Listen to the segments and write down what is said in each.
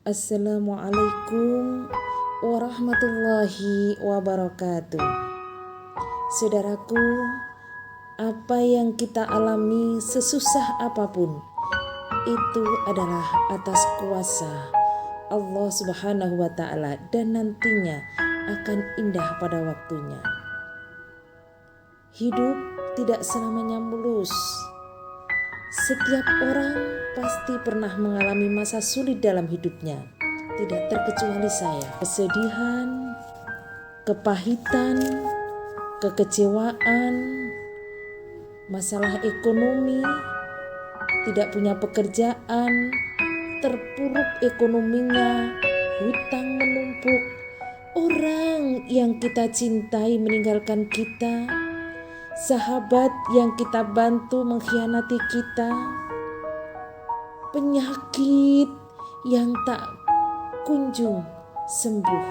Assalamualaikum warahmatullahi wabarakatuh. Saudaraku, apa yang kita alami sesusah apapun itu adalah atas kuasa Allah Subhanahu wa Ta'ala, dan nantinya akan indah pada waktunya. Hidup tidak selamanya mulus. Setiap orang pasti pernah mengalami masa sulit dalam hidupnya, tidak terkecuali saya. Kesedihan, kepahitan, kekecewaan, masalah ekonomi, tidak punya pekerjaan, terpuruk ekonominya, hutang menumpuk, orang yang kita cintai meninggalkan kita, sahabat yang kita bantu mengkhianati kita, penyakit yang tak kunjung sembuh.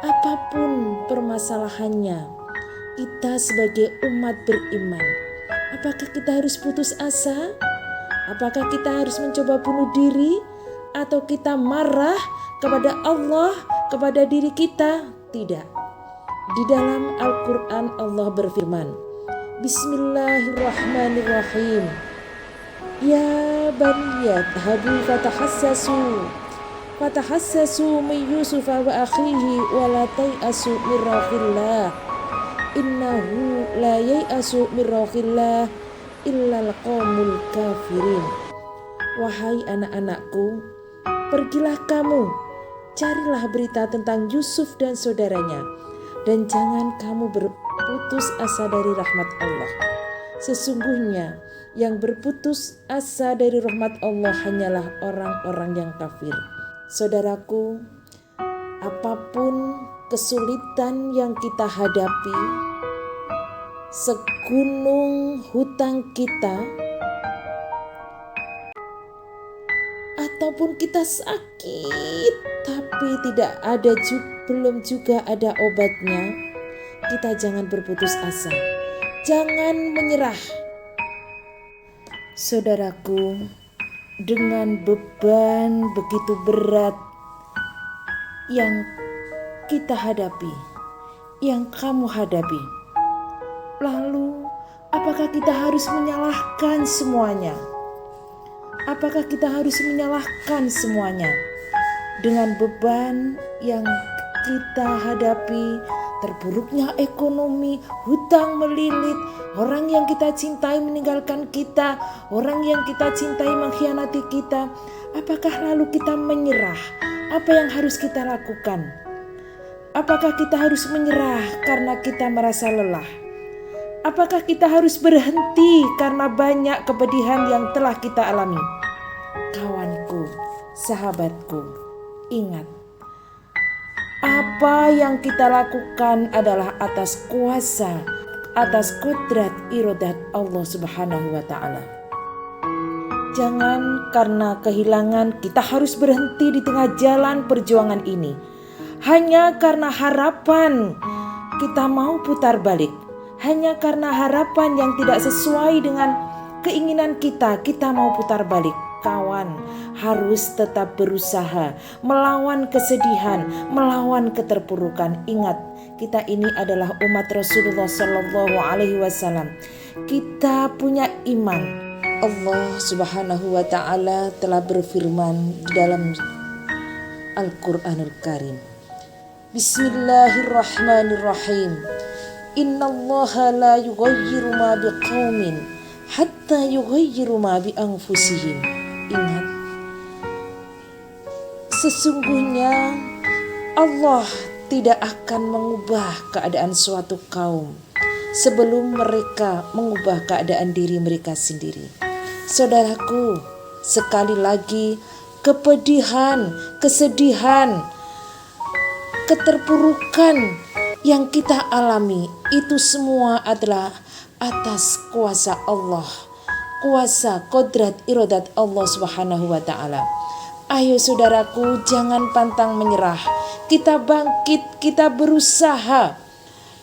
Apapun permasalahannya, kita sebagai umat beriman, apakah kita harus putus asa? Apakah kita harus mencoba bunuh diri? Atau kita marah kepada Allah, kepada diri kita? Tidak. Di dalam Al-Quran Allah berfirman, Bismillahirrahmanirrahim. Ya baniyat habu fatahassasu min Yusufa wa akhihi wa la tai'asu min rauhillah innahu la yai'asu min rauhillah illal qaumul kafirin. Wahai anak-anakku, pergilah kamu, carilah berita tentang Yusuf dan saudaranya, dan jangan kamu berputus asa dari rahmat Allah. Sesungguhnya yang berputus asa dari rahmat Allah hanyalah orang-orang yang kafir. Saudaraku, apapun kesulitan yang kita hadapi, segunung hutang kita, ataupun kita sakit tapi belum juga ada obatnya, kita jangan berputus asa, jangan menyerah. Saudaraku, dengan beban begitu berat yang kita hadapi, yang kamu hadapi, lalu apakah kita harus menyalahkan semuanya? Apakah kita harus menyalahkan semuanya? Dengan beban yang kita hadapi, terpuruknya ekonomi, hutang melilit, orang yang kita cintai meninggalkan kita, orang yang kita cintai mengkhianati kita, apakah lalu kita menyerah? Apa yang harus kita lakukan? Apakah kita harus menyerah karena kita merasa lelah? Apakah kita harus berhenti karena banyak kepedihan yang telah kita alami? Kawanku, sahabatku, ingat, apa yang kita lakukan adalah atas kuasa, atas kodrat iradat Allah Subhanahu wa Ta'ala. Jangan karena kehilangan kita harus berhenti di tengah jalan perjuangan ini. Hanya karena harapan kita mau putar balik. Hanya karena harapan yang tidak sesuai dengan keinginan kita mau putar balik. Kawan, harus tetap berusaha melawan kesedihan, melawan keterpurukan. Ingat, kita ini adalah umat Rasulullah Sallallahu Alaihi Wasallam. Kita punya iman. Allah Subhanahu Wa Ta'ala telah berfirman di dalam Al-Quranul Karim, Bismillahirrahmanirrahim. Innallaha la yughayyiru ma biqaumin hatta yughayyiru ma bi anfusihim. Ingat, sesungguhnya Allah tidak akan mengubah keadaan suatu kaum sebelum mereka mengubah keadaan diri mereka sendiri. Saudaraku, sekali lagi, kepedihan, kesedihan, keterpurukan yang kita alami itu semua adalah atas kuasa Allah, kuasa kodrat iradat Allah Subhanahu wa Ta'ala. Ayo saudaraku, jangan pantang menyerah. Kita bangkit, kita berusaha,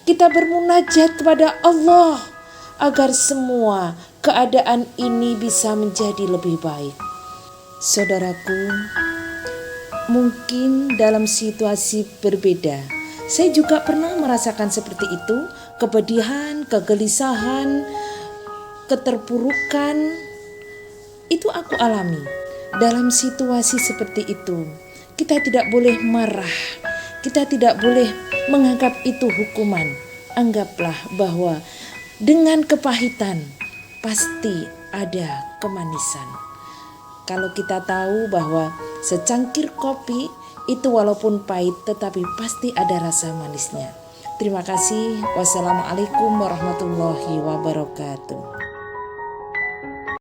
kita bermunajat kepada Allah agar semua keadaan ini bisa menjadi lebih baik. Saudaraku, mungkin dalam situasi berbeda. Saya juga pernah merasakan seperti itu, kepedihan, kegelisahan, keterpurukan. Itu aku alami. Dalam situasi seperti itu, kita tidak boleh marah. Kita tidak boleh menganggap itu hukuman. Anggaplah bahwa dengan kepahitan pasti ada kemanisan. Kalau kita tahu bahwa secangkir kopi itu walaupun pahit tetapi pasti ada rasa manisnya. Terima kasih. Wassalamualaikum warahmatullahi wabarakatuh.